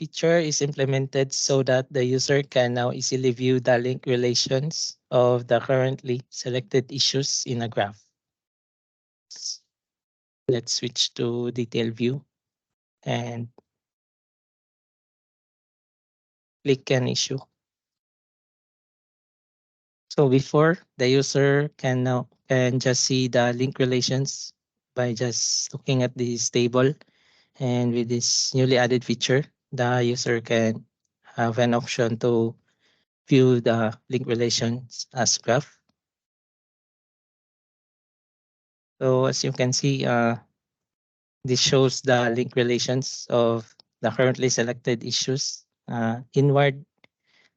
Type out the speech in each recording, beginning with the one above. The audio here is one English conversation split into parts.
feature is implemented so that the user can now easily view the link relations of the currently selected issues in a graph. Let's switch to detail view and click an issue. So before, the user can now just see the link relations by just looking at this table. And with this newly added feature, the user can have an option to view the link relations as graph. So as you can see, this shows the link relations of the currently selected issues. Inward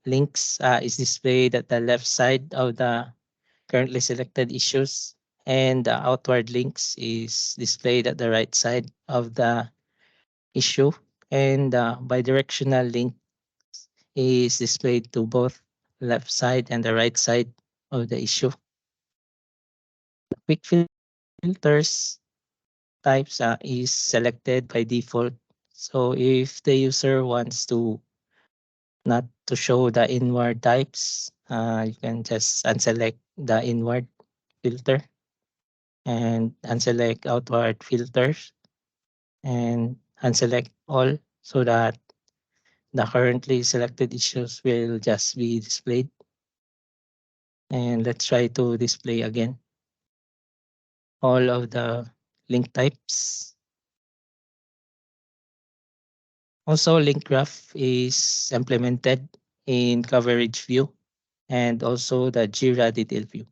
links is displayed at the left side of the currently selected issues, and the outward links is displayed at the right side of the issue, and bidirectional link is displayed to both left side and the right side of the issue. Quick filters types is selected by default. So if the user wants to not to show the inward types, you can just unselect the inward filter and unselect outward filters and unselect all so that the currently selected issues will just be displayed. And let's try to display again all of the link types. Also, link graph is implemented in coverage view and also the Jira detail view.